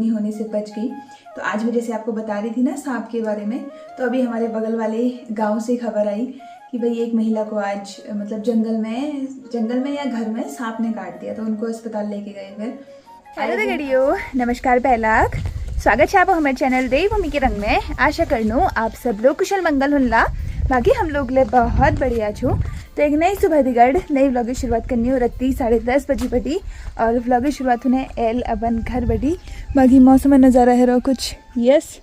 अनहोनी होने से बच गई। तो आज मैं जैसे आपको बता रही थी ना सांप के बारे में, तो अभी हमारे बगल वाले गांव से खबर आई कि भाई एक महिला को आज मतलब जंगल में या घर में सांप ने काट दिया, तो उनको अस्पताल लेके गए। फिर हेलो गड़ियो, नमस्कार पहलाक, स्वागत है आपको हमारे चैनल देवभूमि के रंग में। आशा करनू आप सब लोग कुशल मंगल हुनला, बाकी हम लोग ले बहुत बढ़िया छू। तो एक नई सुबह दिगड़ नई व्लॉग की शुरुआत करनी हो रत्ती 10:30 बजे बटी, और व्लॉग की शुरुआत होने एल अपन घर बटी। बाकी मौसम नज़ारा है रो कुछ यस,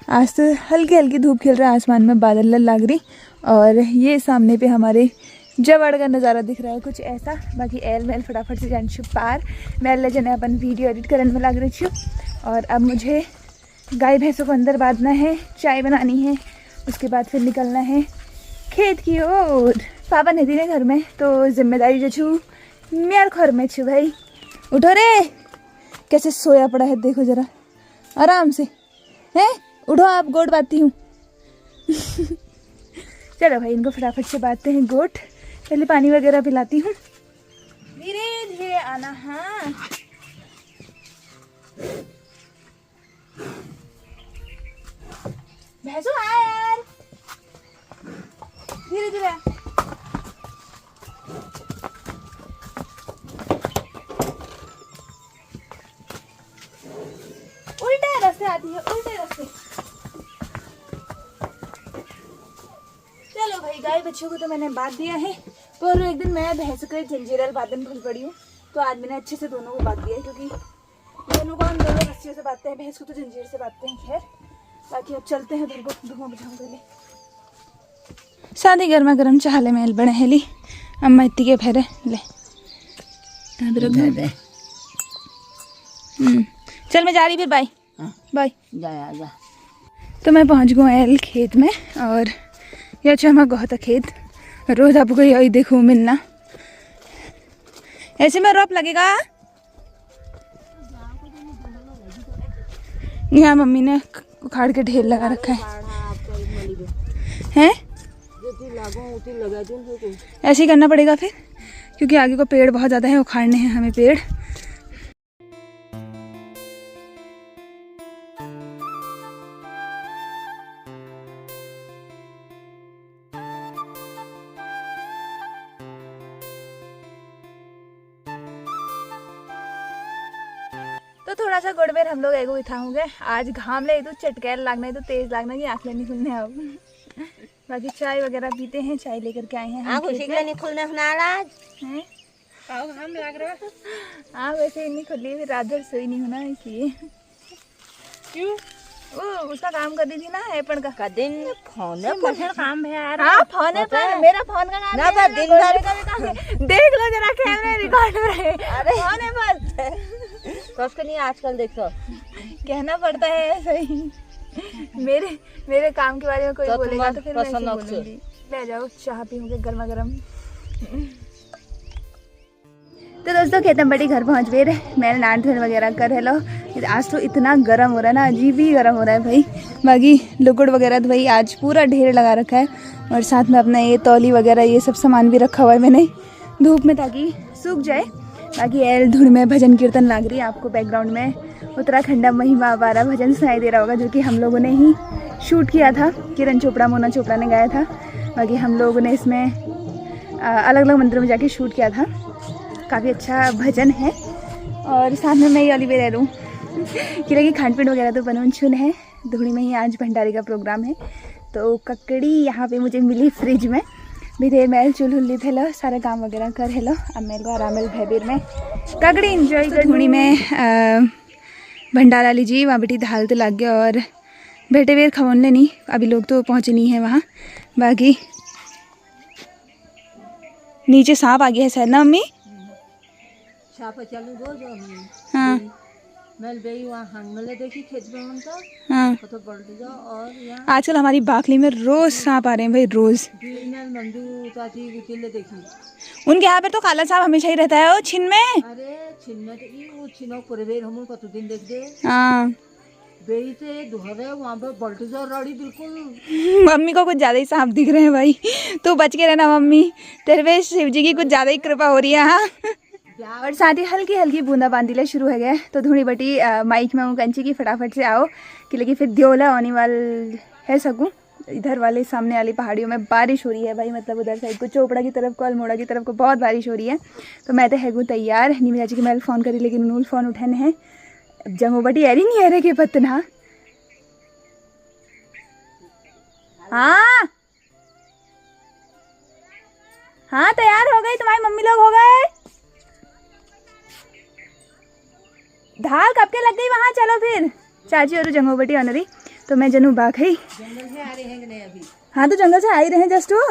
आज तो हल्की हल्की धूप खिल रहा है, आसमान में बादल लग रही, और ये सामने पे हमारे जवाड़ का नज़ारा दिख रहा है कुछ ऐसा। बाकी एल मैल फटाफट से जान छुप पार मैल ले जने अपन वीडियो एडिट करने में लग रही छू। और अब मुझे गाय भैंसों को अंदर बांधना है, चाय बनानी है, उसके बाद फिर निकलना है खेत की ओर। पापा नहीं थी घर में, तो जिम्मेदारी जो छू मेरे घर में छू। भाई उठो रे, कैसे सोया पड़ा है देखो जरा आराम से, हैं उठो आप, गोट बांधती हूँ। चलो भाई इनको फटाफट से बांधते हैं गोट, पहले पानी वगैरह पिलाती हूँ, धीरे धीरे आना। हाँ भैंसो आ यार, धीरे धीरे। उल्टे रास्ते आती है, उल्टे रास्ते। चलो भाई गाय बच्चों को तो मैंने बांध दिया है, पर एक दिन मैं भैंस को जंजीरल बांधन भूल पड़ी हूँ, तो आज मैंने अच्छे से दोनों को बांध दिया है, क्योंकि दोनों को हम दोनों रस्सियों से बांधते हैं, भैंस को तो जंजीर से बांधते हैं। खैर बाकी अब चलते हैं उधर को धुआं बुझाऊं के लिए। शादी गर्मा गर्म चाहले मेल बड़े हेली अम्मा इतनी के फेरे ले चल मैं जा रही, फिर बाय बाय जा। तो मैं पहुंच गई एल खेत में, और यह चमा गौता खेत रोज आपको यही देखो मिलना। ऐसे में रोप लगेगा। यहाँ मम्मी ने उखाड़ के ढेर लगा रखा है। ऐसे ही करना पड़ेगा फिर, क्योंकि आगे को पेड़ बहुत ज़्यादा है, उखाड़ने हैं हमें पेड़। तो थोड़ा सा गुड़बेर हम लोग एगो इथा होंगे आज, घाम ले तो चटकेल लागना है, तो तेज लागना की आँख नहीं खुलने। अब बाकी चाय वगैरह पीते हैं, चाय लेकर के आए हैं। नहीं खुलने आज घाम लग रहा है। हाँ वैसे ही नहीं खुली, फिर रात भर सोई नहीं होना इसलिए। क्यों? वो उसका काम कर दी थी ना एपन का दिन, फोन पर काम है यार। हाँ फोन पर, मेरा फोन का काम ना पर दिन भर देख लो जरा कैमरे रिकॉर्ड हो रहे। अरे फोन पर तो उसके नहीं आजकल देखो कहना पड़ता है ऐसे ही। मेरे काम के बारे में कोई बोलेगा तो फिर मैं ऐसे बोलूंगी। ले जाओ चाह पीऊंगे गर्मा गर्म। तो दोस्तों खेतम बड़ी घर पहुंच गए रे, मैंने नान धोन वगैरह कर हेलो। आज तो इतना गर्म हो रहा है ना, अजीब ही गर्म हो रहा है भाई। बाकी लुकड़ वगैरह तो भाई आज पूरा ढेर लगा रखा है, और साथ में अपना ये तौली वगैरह ये सब सामान भी रखा हुआ है मैंने धूप में, ताकि सूख जाए। बाकी एल धुन में भजन कीर्तन लग रही है, आपको बैकग्राउंड में उत्तराखंड महिमा वाला भजन सुनाई दे रहा होगा, जो कि हम लोगों ने ही शूट किया था, किरण चोपड़ा मोना चोपड़ा ने गाया था। बाकी हम लोगों ने इसमें अलग अलग मंदिरों में जाके शूट किया था, काफ़ी अच्छा भजन है। और साथ में मैं ये वाली भी रह लूँ कि लगी खान पीन वगैरह तो बनून छुन है। धुड़ी में ही आज भंडारे का प्रोग्राम है, तो ककड़ी यहाँ पे मुझे मिली फ्रिज में भी देर मैल चूल्ह हुल्ली थे लो, सारे काम वगैरह कर हेलो। अब मेरे को आराम भैबीर में ककड़ी इंजॉय कर। धुड़ी में भंडारा लीजिए, वहाँ बेटी दाल तो लग गया, और बेटे बेर खवोन लेनी, अभी लोग तो पहुँचे नहीं है वहाँ। बाकी नीचे सांप आ गया है शायद ना मम्मी। हाँ हाँ आजकल हमारी बाखली में रोज सांप आ रहे हैं भाई, रोज। उनके यहाँ पे तो काला सांप हमेशा ही रहता है वो छिन में। अरे छिन में तो वो छिनो पुरवेर हम कत दिन देख दे। हाँ बेई से दोहरे वहाँ पे बल्टूजर रड़ी बिल्कुल। मम्मी को कुछ ज्यादा ही सांप दिख रहे हैं भाई, तो बच के रहना मम्मी, तेरे पे शिव जी की कुछ ज्यादा ही कृपा हो रही है। हाँ और साथ ही हल्की हल्की बूंदाबांदी ले शुरू हो गए। तो धूणी बटी माइक में हूँ कंची की फटाफट से आओ कि लगी फिर द्योला आने वाल है सकूँ। इधर वाले सामने वाली पहाड़ियों में बारिश हो रही है भाई, मतलब उधर साइड को चोपड़ा की तरफ को अल्मोड़ा की तरफ को बहुत बारिश हो रही है। तो मैं तो हैगू तैयार नीमी चाची की मैं फ़ोन करी लेकिन उन्होंने फ़ोन उठाने हैं जमो बटी एरी नहीं है के पतना। हाँ हाँ तैयार हो गई, तुम्हारी मम्मी लोग हो गए। ढाल कब के लग गई वहाँ, चलो फिर चाची और जंगो बटी अनरी। तो मैं जनू बाग है जंगल से आ रहे हैं कि नहीं अभी? हाँ तो जंगल से आ ही रहे हैं जस्ट वो।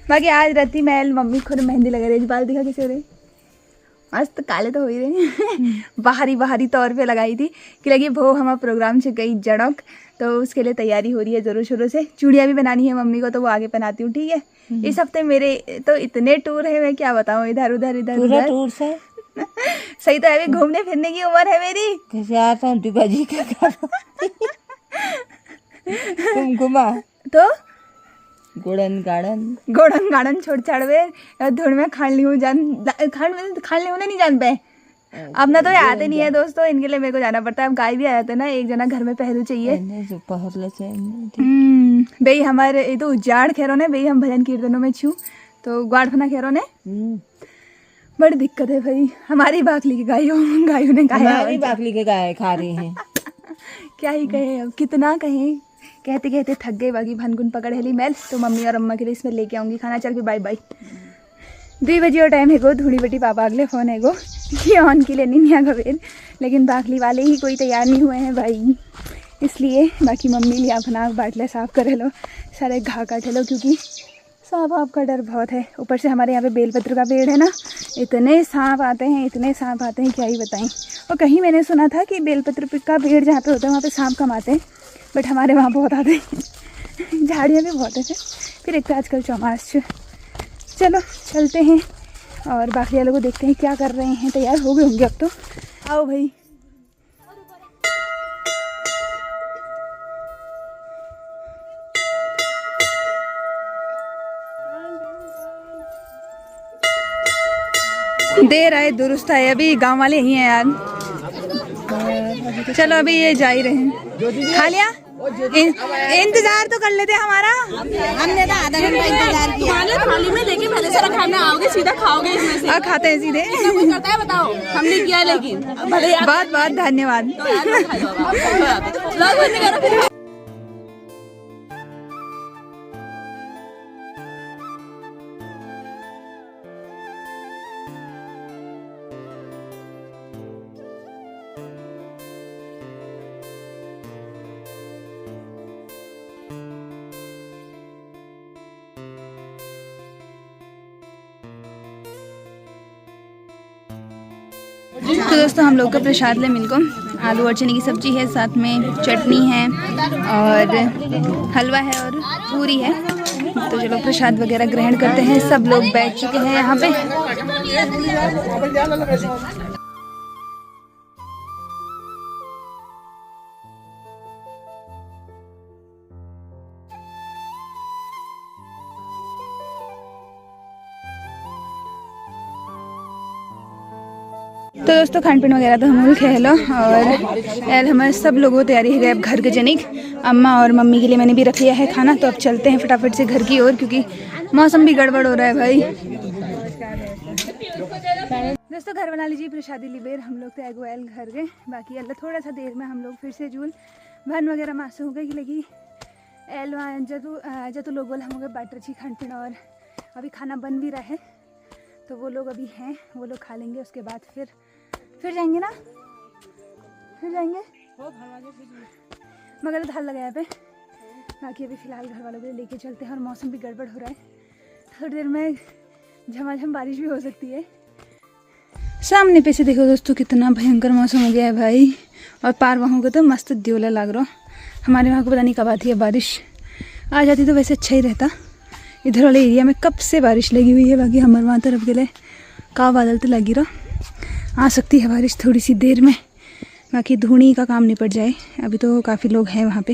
बाकी आज राती महल मम्मी खुद मेहंदी लगा रही, बाल दिखा किसे हो रहे मस्त काले तो हो ही रहे बाहरी तौर पे लगाई थी कि लगी वो हमारा प्रोग्राम से गई जड़क। तो उसके लिए तैयारी हो रही है ज़रूर शुरू से। चूड़ियाँ भी बनानी है मम्मी को तो वो आगे बनाती हूँ, ठीक है। इस हफ्ते मेरे तो इतने टूर है, मैं क्या बताऊँ, इधर उधर टूर से सही तो है, घूमने फिरने की उम्र है मेरी। कैसे आता हूँ बाजी का तुम घुमा तो गोड़न गार्डन छोड़ छाड़वे धुड़ में खान ली हूँ नहीं जान पे। अब ना तो ये आते नहीं है दोस्तों, इनके लिए मेरे को जाना पड़ता है। अब गाय भी आ जाते ना, एक जना घर में पहलू चाहिए भाई। हमारे ये तो उजाड़ खेरों ने भाई, हम भजन कीर्तनों में छू तो ग्वाड़फना खेरों ने बड़ी दिक्कत है भाई। हमारी बाकली की गायों ने हमारी बाकली के गाय खा रही हैं क्या ही कहे, अब कितना कहें, कहते कहते थक गए। बाकी भनगुन पकड़ हेली मैल तो मम्मी और अम्मा के लिए इसमें लेके आऊँगी खाना। चल फिर बाय बाय। 2 बजे और टाइम है गो, धूड़ी बटी पापा अगले फ़ोन है गो ये ऑन के लिए नहीं आ गवेर, लेकिन बाकली वाले ही कोई तैयार नहीं हुए हैं भाई, इसलिए बाकी मम्मी लिया अपना बाटले साफ करे लो, सारे घा काटे लो, क्योंकि सांप आप का डर बहुत है। ऊपर से हमारे यहाँ पे बेलपत्र का पेड़ है ना, इतने सांप आते हैं क्या ही बताएं। और कहीं मैंने सुना था कि बेलपत्र का पेड़ जहाँ पे होता है वहाँ पे सांप कम आते हैं, बट हमारे वहाँ बहुत आते हैं झाड़ियाँ भी बहुत है। फिर एक तो आजकल चौमास। चलो चलते हैं और बाकी वालों को देखते हैं क्या कर रहे हैं। तैयार हो गए होंगे अब तो, आओ भाई। देर आए दुरुस्त आए, अभी गांव वाले ही हैं यार। चलो अभी ये जा ही रहे हैं। खा लिया? इंतजार तो कर लेते हमारा, हमने तो आधा घंटा इंतजार किया। थाली में लेके पहले से रखा, में आओगे सीधा खाओगे इसमें से। खाते हैं सीधे। कोई करता है बताओ, हमने किया लेकिन बहुत बहुत धन्यवाद। तो दोस्तों हम लोग का प्रसाद ले मिल को आलू और चने की सब्जी है, साथ में चटनी है और हलवा है और पूरी है। तो चलो प्रसाद वगैरह ग्रहण करते हैं। सब लोग बैठ चुके हैं यहाँ पे। तो दोस्तों खान पीन वगैरह तो हम खेल लो और यार हमारे सब लोगों को तैयारी है अब घर के जनिक। अम्मा और मम्मी के लिए मैंने भी रख लिया है खाना। तो अब चलते हैं फटाफट से घर की ओर, क्योंकि मौसम भी गड़बड़ हो रहा है भाई। दोस्तों घर बना लीजिए प्रसादी लिबेर, हम लोग तो एगोएल घर गए। बाकी अल्लाह थोड़ा सा देर में हम लोग फिर से जूल भन वगैरह मासे हो गए कि लगी एलवा जतु लोग बोल हम हो गए बाटर छी खान पीना। और अभी खाना बन भी रहा है तो वो लोग अभी हैं, वो लोग खा लेंगे, उसके बाद फिर जाएंगे ना, फिर जाएंगे मगर धार लगाया पे। बाकी अभी फ़िलहाल घर वालों को लेके चलते हैं और मौसम भी गड़बड़ हो रहा है, थोड़ी देर में झमाझम बारिश भी हो सकती है। सामने पे से देखो दोस्तों कितना भयंकर मौसम हो गया है भाई। और पार वहाँ को तो मस्त द्योला लग रहा। हमारे वहाँ को पता नहीं कब आती है बारिश, आ जाती तो वैसे अच्छा ही रहता। इधर वाले एरिया में कब से बारिश लगी हुई है, बाकी हमारे वहाँ तरफ के लिए का बादल तो लगी रहा। आ सकती है बारिश थोड़ी सी देर में, बाकी धूनी का काम निपट जाए। अभी तो काफ़ी लोग हैं वहाँ पे।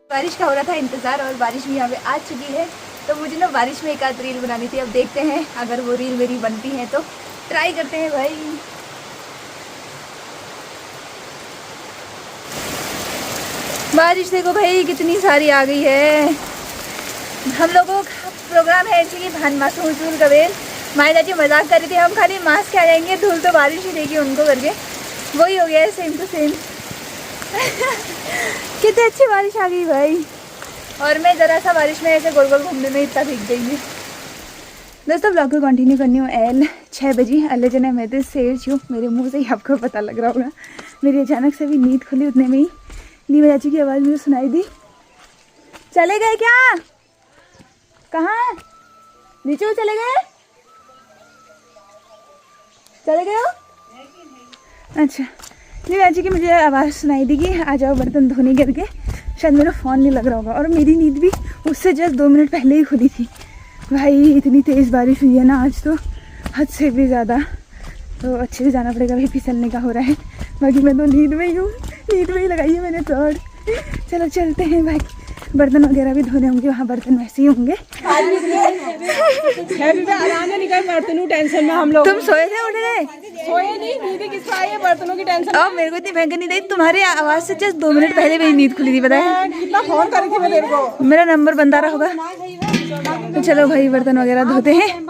बारिश का हो रहा था इंतज़ार और बारिश भी यहाँ पे आ चुकी है। तो मुझे ना बारिश में एक आध रील बनानी थी। अब देखते हैं अगर वो रील मेरी बनती है तो ट्राई करते हैं भाई। बारिश देखो भाई कितनी सारी आ गई है। हम लोगों का प्रोग्राम है ऐसे कि भान मासूम धूल कबेर माई दादी मजाक कर रही थी, हम खाली मास्क आ जाएंगे, धूल तो बारिश ही देगी उनको करके। वही हो गया है सेम टू सेम। कितनी अच्छी बारिश आ गई भाई। और मैं ज़रा सा बारिश में ऐसे गोल गोल घूमने में इतना भीग गई है। दोस्तों ब्लॉग को कंटिन्यू करनी हूँ। 6 बजे अल्लाह जने मैं तो शेर छूँ, मेरे मुंह से ही आपको पता लग रहा होगा। मेरी अचानक से भी नींद खुली, उतने में ही नीमा चाची की आवाज़ मुझे सुनाई दी। चले गए क्या? कहाँ? नीचे चले गए? चले गए हो? अच्छा, नीमा चाची की मुझे आवाज़ सुनाई दी कि आ जाओ बर्तन धोने करके। शायद मेरा फ़ोन नहीं लग रहा होगा। और मेरी नींद भी उससे जस्ट 2 मिनट पहले ही खुली थी। भाई इतनी तेज़ बारिश हुई है ना आज, तो हद से भी ज़्यादा। तो अच्छे से जाना पड़ेगा भाई, फिसलने का हो रहा है। बाकी मैं तो नींद में ही हूँ, नींद में ही लगाई है मैंने चौड़। चलो चलते हैं भाई, बर्तन वगैरह भी धोने होंगे, वहाँ बर्तन वैसे ही होंगे। बर्तनों टेंशन में हम लोग। तुम सोए थे? उठ गए? सोए नहीं, नींद किसको आई है? बर्तनों की टेंशन। और मेरे को इतनी भयंकर नींद आई, तुम्हारी आवाज़ से जस्ट 2 मिनट पहले मेरी नींद खुली थी, पता है? कितना फोन करी थी मैं तेरे को। मेरा नंबर बंदा रहा होगा। तो चलो भाई बर्तन वगैरह धोते हैं।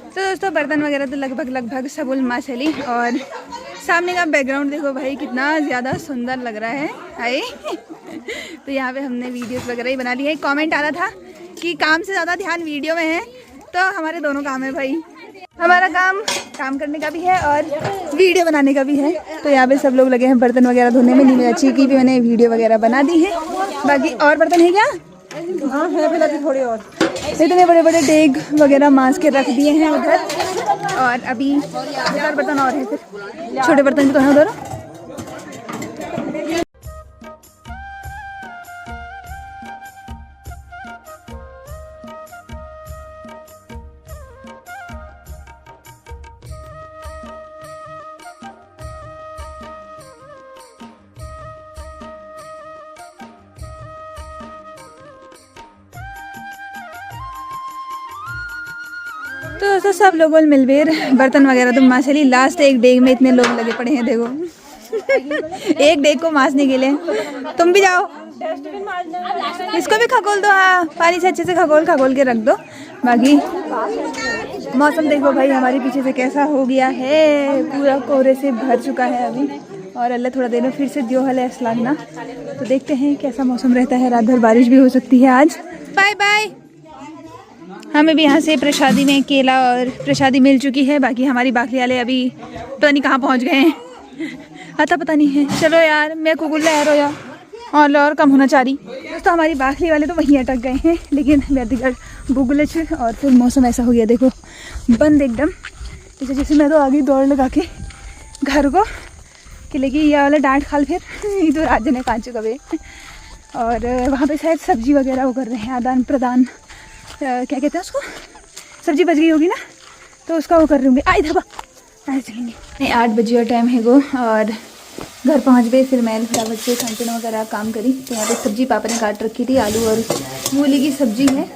तो दोस्तों बर्तन वगैरह तो लगभग सब उलमा चली। और सामने का बैकग्राउंड देखो भाई कितना ज़्यादा सुंदर लग रहा है। हाय तो यहाँ पे हमने वीडियोस वगैरह ही बना ली है। कमेंट आ रहा था कि काम से ज़्यादा ध्यान वीडियो में है, तो हमारे दोनों काम है भाई। हमारा काम करने का भी है और वीडियो बनाने का भी है। तो यहाँ पे सब लोग लगे हैं बर्तन वगैरह धोने में। नीमा चाची की भी मैंने वीडियो वगैरह बना दी है। बाकी और बर्तन है क्या? हाँ है, थोड़ी और। इतने बड़े बड़े डेग वगैरह मांस के रख दिए हैं उधर। और अभी 4 बर्तन और हैं, फिर छोटे बर्तन भी तो हैं उधर। तो दोस्तों सब लोगों ने मिलकर बर्तन वगैरह तो माशली लास्ट एक डेग में इतने लोग लगे पड़े हैं देखो। एक डेग को मांसने के लिए। तुम भी जाओ, इसको भी खगोल दो। हाँ पानी से अच्छे से खगोल के रख दो। बाकी मौसम देखो भाई हमारे पीछे से कैसा हो गया है, पूरा कोहरे से भर चुका है अभी। और अल्लाह थोड़ा देर में फिर से दियो हल ऐसा लगना। तो देखते हैं कैसा मौसम रहता है। रात भर बारिश भी हो सकती है आज। Bye bye. हमें भी यहाँ से प्रसादी में केला और प्रसादी मिल चुकी है। बाकी हमारी बाकली वाले अभी पता नहीं कहाँ पहुँच गए हैं, आता पता नहीं है। चलो यार मैं कुकुल लहर हो यार और कम होना चाह रही। दोस्तों हमारी बाकली वाले तो वहीं अटक गए हैं, लेकिन बेदगढ़ गुगलच और फिर मौसम ऐसा हो गया देखो बंद एकदम। इस वजह से मैं तो आगे दौड़ लगा के घर को कि लेकिन ये वाला डांट खाल फिर ये तो राज्य ने कांचू कबे। और वहाँ पे शायद सब्जी वगैरह वो कर रहे हैं, आदान प्रदान क्या कहते हैं उसको, सब्जी बच गई होगी ना तो उसका वो कर रहे होंगे। आए धबा आए चलेंगे। 8 बजे का टाइम है वो और घर पहुंच गए। फिर मैं फटाफट से खान पीना वगैरह काम करी। तो यहाँ पे सब्जी पापा ने काट रखी थी, आलू और मूली की सब्जी है।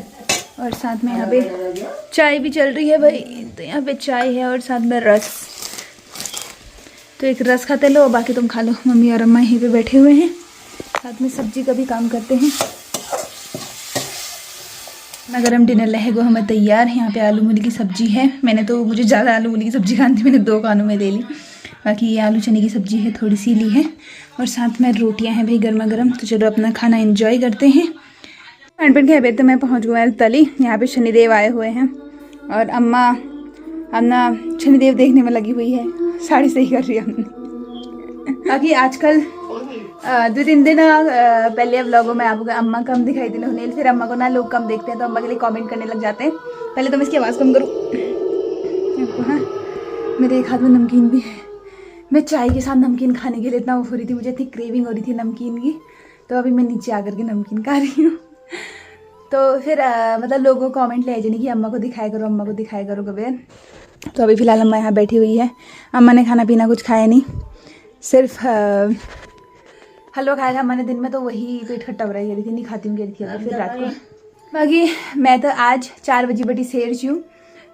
और साथ में यहाँ पे चाय भी चल रही है भाई। तो यहाँ पे चाय है और साथ में रस। तो एक रस खाते लो, बाकी तुम खा लो। मम्मी और अम्मा यहीं पे बैठे हुए हैं, साथ में सब्जी का भी काम करते हैं। अपना गरम डिनर लहेगो हमें तैयार। यहाँ पे आलू मूली की सब्जी है। मुझे ज़्यादा आलू मूली की सब्जी खानी थी, मैंने 2 कानों में ले ली। बाकी ये आलू चने की सब्जी है, थोड़ी सी ली है। और साथ में रोटियां हैं भाई गर्मा गर्म। तो चलो अपना खाना एंजॉय करते हैं। खान के अभी तो मैं पहुँच गया तली। यहाँ पे शनिदेव आए हुए हैं और अम्मा अपना शनिदेव देखने में लगी हुई है, साड़ी सही कर रही है हमने। बाकी आजकल 2-3 दिन पहले व्लॉगों में आपको अम्मा कम दिखाई देने होने, फिर अम्मा को ना लोग कम देखते हैं तो अम्मा के लिए कमेंट करने लग जाते हैं। पहले तो मैं इसकी आवाज़ कम करूँ। हाँ मेरे एक हाथ में नमकीन भी है। मैं चाय के साथ नमकीन खाने के लिए इतना वो हो रही थी, मुझे इतनी क्रेविंग हो रही थी नमकीन की। तो अभी मैं नीचे आकर के नमकीन खा रही हूँ। तो फिर मतलब लोगों को कमेंट ले जाने कि अम्मा को दिखाया करो, अम्मा को दिखाया करो कभी। तो अभी फ़िलहाल अम्मा यहाँ बैठी हुई है। अम्मा ने खाना पीना कुछ खाया नहीं, सिर्फ हलवा खाया था अम्मा ने दिन में, तो वही पेट खट्टा हो रहा है, कह रही थी नहीं खाती हूँ, कह रही थी अभी फिर रात को। बाकी मैं तो आज 4 बजे बड़ी शेर ची हूँ।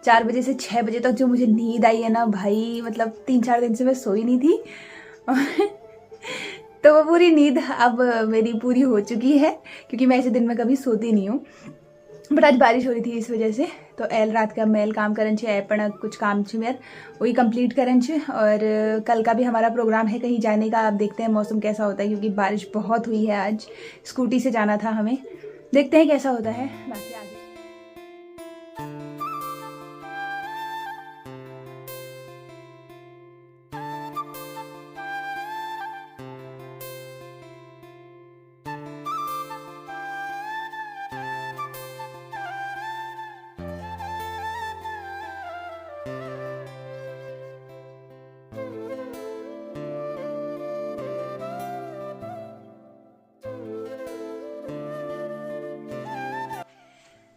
4 बजे से 6 बजे तक जो मुझे नींद आई है ना भाई, मतलब 3-4 दिन से मैं सोई नहीं थी तो वो पूरी नींद अब मेरी पूरी हो चुकी है, क्योंकि मैं ऐसे दिन में कभी सोती नहीं हूँ। बट आज बारिश हो रही थी इस वजह से, तो एल रात का मेल काम करन छे, पण कुछ काम छे मेर वही कंप्लीट करन छे। और कल का भी हमारा प्रोग्राम है कहीं जाने का। आप देखते हैं मौसम कैसा होता है, क्योंकि बारिश बहुत हुई है आज। स्कूटी से जाना था हमें, देखते हैं कैसा होता है। बाकी आगे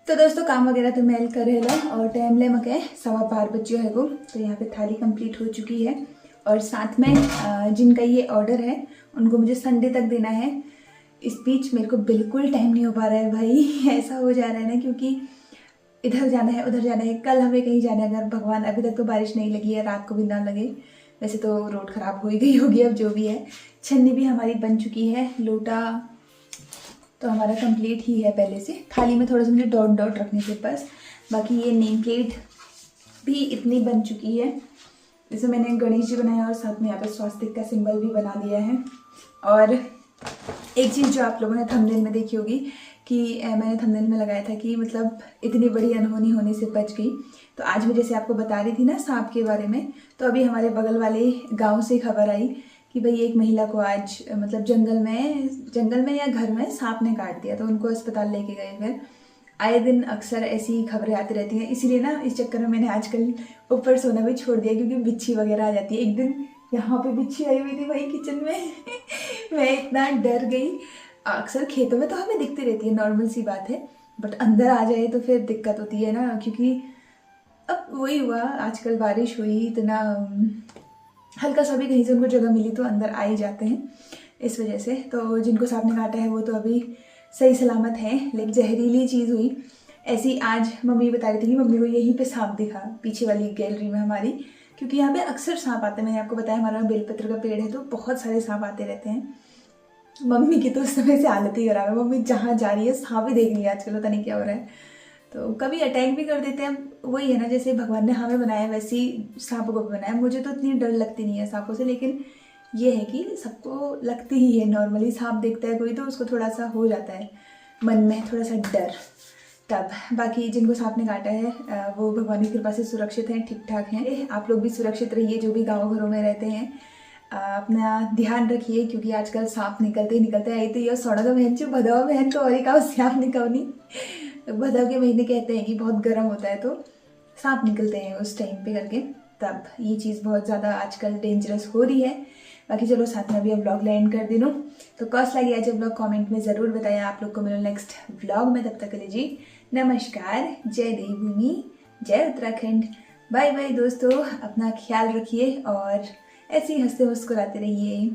तो दोस्तों काम वगैरह तो मेल करे लो, और टाइम ले मके 12:15 बजे है को। तो यहाँ पे थाली कंप्लीट हो चुकी है, और साथ में जिनका ये ऑर्डर है उनको मुझे संडे तक देना है। इस बीच मेरे को बिल्कुल टाइम नहीं हो पा रहा है भाई, ऐसा हो जा रहा है ना, क्योंकि इधर जाना है उधर जाना है। कल हमें कहीं जाना है, अगर भगवान अभी तक तो बारिश नहीं लगी है, रात को भी ना लगे। वैसे तो रोड ख़राब हो ही गई होगी, अब जो भी है। छन्नी भी हमारी बन चुकी है, लोटा तो हमारा कंप्लीट ही है पहले से। थाली में थोड़ा सा मुझे डॉट डॉट रखने के बस। बाकी ये नेम प्लेट भी इतनी बन चुकी है। जैसे मैंने गणेश जी बनाया, और साथ में यहाँ पे स्वास्तिक का सिंबल भी बना दिया है। और एक चीज़ जो आप लोगों ने थंबनेल में देखी होगी कि मैंने थंबनेल में लगाया था कि मतलब इतनी बड़ी अनहोनी होने से बच गई। तो आज मैं जैसे आपको बता रही थी ना सांप के बारे में, तो अभी हमारे बगल वाले गाँव से खबर आई कि भाई एक महिला को आज मतलब जंगल में या घर में सांप ने काट दिया। तो उनको अस्पताल लेके गए। फिर आए दिन अक्सर ऐसी खबरें आती रहती हैं, इसीलिए ना इस चक्कर में मैंने आजकल ऊपर सोना भी छोड़ दिया, क्योंकि बिच्छी वगैरह आ जाती है। एक दिन यहाँ पे बिच्छी आई हुई थी भाई किचन में मैं इतना डर गई। अक्सर खेतों में तो हमें दिखती रहती है, नॉर्मल सी बात है, बट अंदर आ जाए तो फिर दिक्कत होती है ना, क्योंकि अब वही हुआ, आजकल बारिश हुई, इतना हल्का सा भी कहीं से उनको जगह मिली तो अंदर आ ही जाते हैं, इस वजह से। तो जिनको सांप ने काटा है वो तो अभी सही सलामत है, लेकिन जहरीली चीज़ हुई ऐसी। आज मम्मी बता रही थी कि मम्मी को यहीं पे सांप दिखा, पीछे वाली गैलरी में हमारी, क्योंकि यहाँ पे अक्सर सांप आते हैं। मैंने आपको बताया हमारा बेलपत्र का पेड़ है, तो बहुत सारे सांप आते रहते हैं। मम्मी की तो उस समय से हालत ही खराब है, मम्मी जहाँ जा रही है सांप ही देख रही है आजकल, पता नहीं क्या हो रहा है। तो कभी अटैक भी कर देते हैं। वही है ना, जैसे भगवान ने हमें बनाया वैसे ही सांपों को भी बनाया। मुझे तो इतनी डर लगती नहीं है सांपों से, लेकिन ये है कि सबको लगती ही है। नॉर्मली सांप देखता है कोई तो उसको थोड़ा सा हो जाता है मन में थोड़ा सा डर तब। बाकी जिनको सांप ने काटा है वो भगवान की कृपा से सुरक्षित हैं, ठीक ठाक हैं। आप लोग भी सुरक्षित रहिए जो भी गाँव घरों में रहते हैं। अपना ध्यान रखिए, क्योंकि आजकल सांप निकलते ही निकलते हैं। आई तो यह सौड़ा का बहन चो भदवा बहन तो और ही का सांप निकलनी। भदव के महीने कहते हैं कि बहुत गर्म होता है तो सांप निकलते हैं उस टाइम पे करके, तब ये चीज़ बहुत ज़्यादा आजकल डेंजरस हो रही है। बाकी चलो साथ में अभी अब व्लॉग लैंड कर देना। तो कैसा लगे आज व्लॉग कमेंट में ज़रूर बताया। आप लोग को मिलो नेक्स्ट व्लॉग में, तब तक के लिए जी नमस्कार, जय देवभूमि, जय उत्तराखंड, बाय बाय दोस्तों। अपना ख्याल रखिए और ऐसे ही हंसते मुस्कुराते रहिए।